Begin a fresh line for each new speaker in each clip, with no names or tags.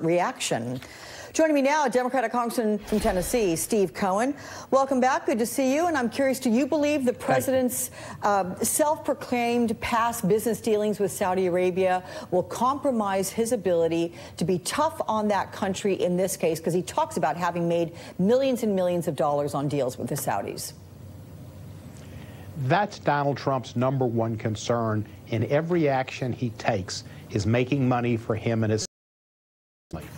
reaction. Joining me now, Democratic Congressman from Tennessee, Steve Cohen. Welcome back. Good to see you. And I'm curious, do you believe the president's self-proclaimed past business dealings with Saudi Arabia will compromise his ability to be tough on that country in this case? Because he talks about having made millions and millions of dollars on deals with the Saudis.
That's Donald Trump's #1 concern in every action he takes is making money for him and his family.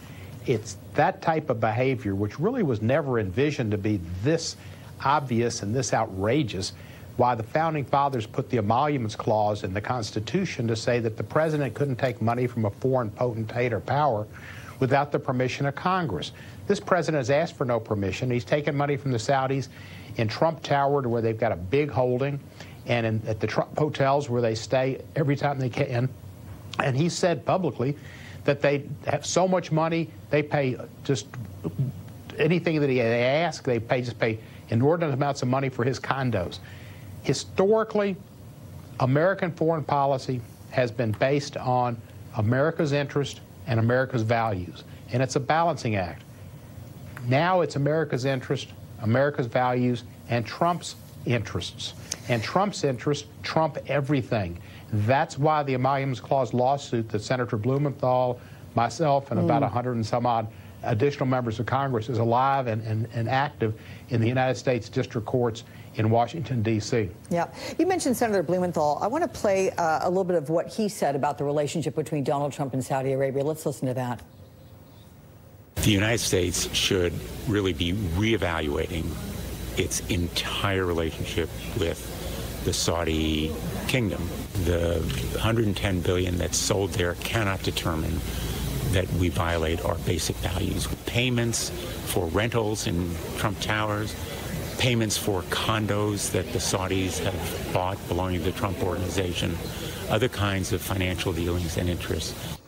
It's that type of behavior, which really was never envisioned to be this obvious and this outrageous, why the Founding Fathers put the Emoluments Clause in the Constitution to say that the president couldn't take money from a foreign potentate or power without the permission of Congress. This president has asked for no permission. He's taken money from the Saudis in Trump Tower, to where they've got a big holding, and at the Trump hotels where they stay every time they can. And he said publicly that they have so much money, they pay just anything that they ask, they just pay inordinate amounts of money for his condos. Historically, American foreign policy has been based on America's interest and America's values, and it's a balancing act. Now it's America's interest, America's values, and Trump's interests. And Trump's interests trump everything. That's why the Emoluments Clause lawsuit that Senator Blumenthal, myself, and about 100 and some odd additional members of Congress is alive and active in the United States District Courts in Washington, D.C.
Yeah. You mentioned Senator Blumenthal. I want to play a little bit of what he said about the relationship between Donald Trump and Saudi Arabia. Let's listen to that.
The United States should really be reevaluating its entire relationship with the Saudi kingdom. The $110 billion that's sold there cannot determine that we violate our basic values. Payments for rentals in Trump Towers, payments for condos that the Saudis have bought belonging to the Trump organization, other kinds of financial dealings and interests.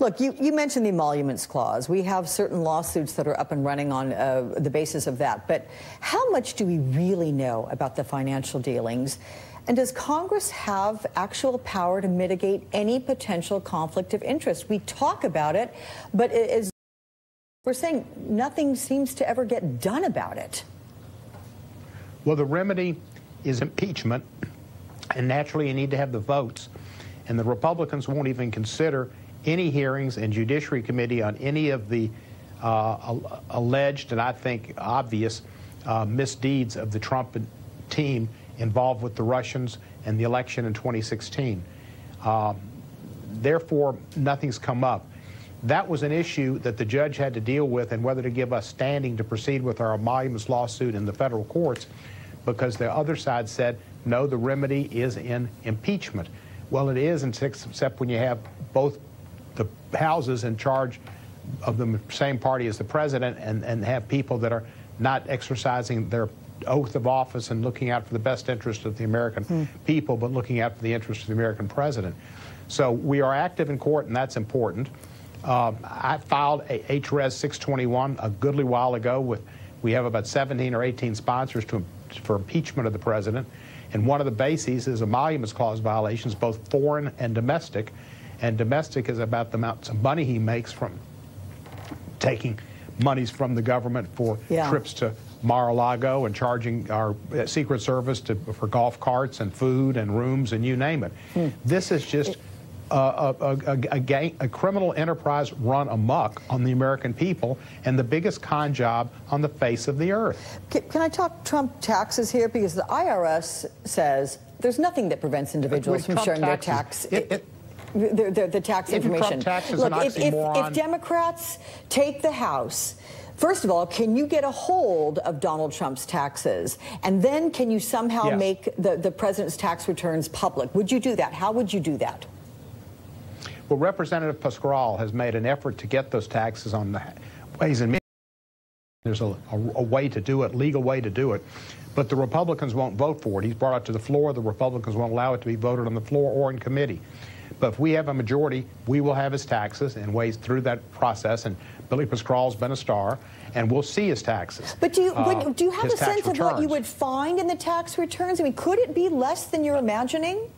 Look, you mentioned the Emoluments Clause. We have certain lawsuits that are up and running on the basis of that. But how much do we really know about the financial dealings? And does Congress have actual power to mitigate any potential conflict of interest? We talk about it, but as we're saying, nothing seems to ever get done about it.
Well, the remedy is impeachment, and naturally you need to have the votes. And the Republicans won't even consider any hearings in Judiciary Committee on any of the alleged and I think obvious misdeeds of the Trump team involved with the Russians and the election in 2016. Therefore, nothing's come up. That was an issue that the judge had to deal with, and whether to give us standing to proceed with our emoluments lawsuit in the federal courts, because the other side said, no, the remedy is in impeachment. Well, it is, except when you have both the houses in charge of the same party as the president and have people that are not exercising their oath of office and looking out for the best interest of the American people, but looking out for the interest of the American president. So we are active in court, and that's important. I filed a HRES 621 a goodly while ago. We have about 17 or 18 sponsors for impeachment of the president, and one of the bases is Emoluments Clause violations, both foreign and domestic. And domestic is about the amounts of money he makes from taking monies from the government for trips to Mar-a-Lago and charging our Secret Service for golf carts and food and rooms and you name it. This is just a criminal enterprise run amok on the American people, and the biggest con job on the face of the earth.
Can I talk Trump taxes here? Because the IRS says there's nothing that prevents individuals from sharing their tax. The tax information. Look, if Democrats take the House, first of all, can you get a hold of Donald Trump's taxes? And then can you somehow make the president's tax returns public? Would you do that? How would you do that?
Well, Representative Pascrell has made an effort to get those taxes on the Ways and Means. There's a way to do it, legal way to do it. But the Republicans won't vote for it. He's brought it to the floor. The Republicans won't allow it to be voted on the floor or in committee. But if we have a majority, we will have his taxes and ways through that process. And Billy Pascrell's been a star, and we'll see his taxes.
But do you have a sense of what you would find in the tax returns? I mean, could it be less than you're imagining?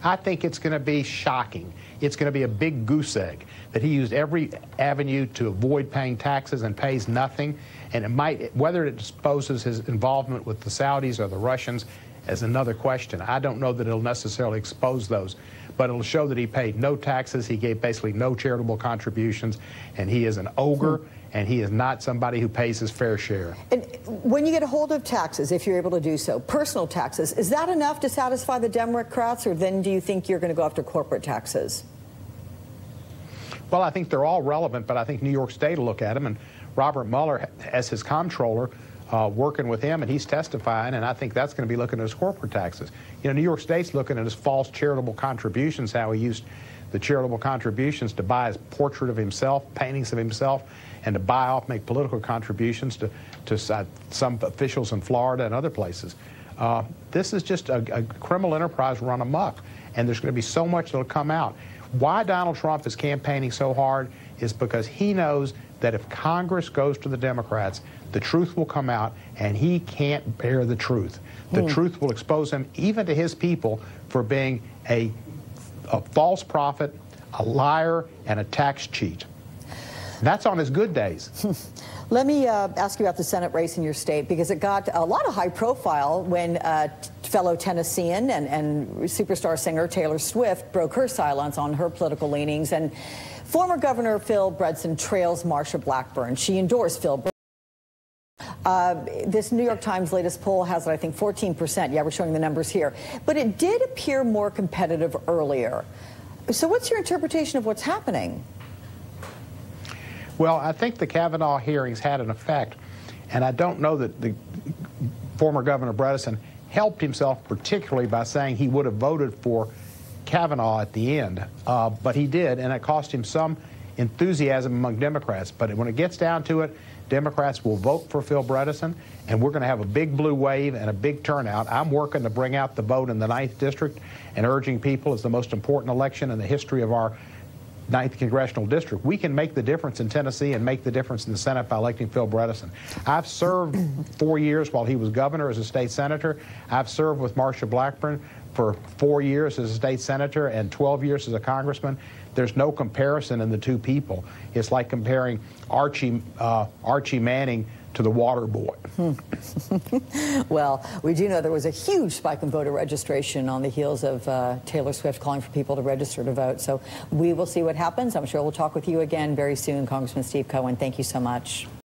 I think it's going to be shocking. It's going to be a big goose egg that he used every avenue to avoid paying taxes and pays nothing. And it might, whether it exposes his involvement with the Saudis or the Russians is another question. I don't know that it'll necessarily expose those, but it'll show that he paid no taxes, he gave basically no charitable contributions, and he is an ogre, and he is not somebody who pays his fair share.
And when you get a hold of taxes, if you're able to do so, personal taxes, is that enough to satisfy the Democrats, or then do you think you're going to go after corporate taxes?
Well, I think they're all relevant, but I think New York State will look at them, and Robert Mueller, as his comptroller, working with him, and he's testifying, and I think that's going to be looking at his corporate taxes. You know, New York State's looking at his false charitable contributions, how he used the charitable contributions to buy his portrait of himself, paintings of himself, and to buy off, make political contributions to some officials in Florida and other places. This is just a criminal enterprise run amok, and there's going to be so much that will come out. Why Donald Trump is campaigning so hard is because he knows that if Congress goes to the Democrats, the truth will come out, and he can't bear the truth. The truth will expose him, even to his people, for being a false prophet, a liar, and a tax cheat. That's on his good days.
Let me ask you about the Senate race in your state, because it got a lot of high profile when fellow Tennessean and superstar singer Taylor Swift broke her silence on her political leanings. And former Governor Phil Bredesen trails Marsha Blackburn. She endorsed Phil Bredesen. This New York Times latest poll has it, I think, 14%. Yeah, we're showing the numbers here. But it did appear more competitive earlier. So what's your interpretation of what's happening?
Well, I think the Kavanaugh hearings had an effect, and I don't know that the former Governor Bredesen helped himself particularly by saying he would have voted for Kavanaugh at the end, but he did, and it cost him some enthusiasm among Democrats. But when it gets down to it, Democrats will vote for Phil Bredesen, and we're going to have a big blue wave and a big turnout. I'm working to bring out the vote in the 9th District and urging people it's the most important election in the history of our 9th Congressional District. We can make the difference in Tennessee and make the difference in the Senate by electing Phil Bredesen. I've served 4 years while he was governor as a state senator. I've served with Marsha Blackburn for 4 years as a state senator and 12 years as a congressman. There's no comparison in the two people. It's like comparing Archie Manning to the water boy.
Well, we do know there was a huge spike in voter registration on the heels of Taylor Swift calling for people to register to vote. So we will see what happens. I'm sure we'll talk with you again very soon, Congressman Steve Cohen. Thank you so much.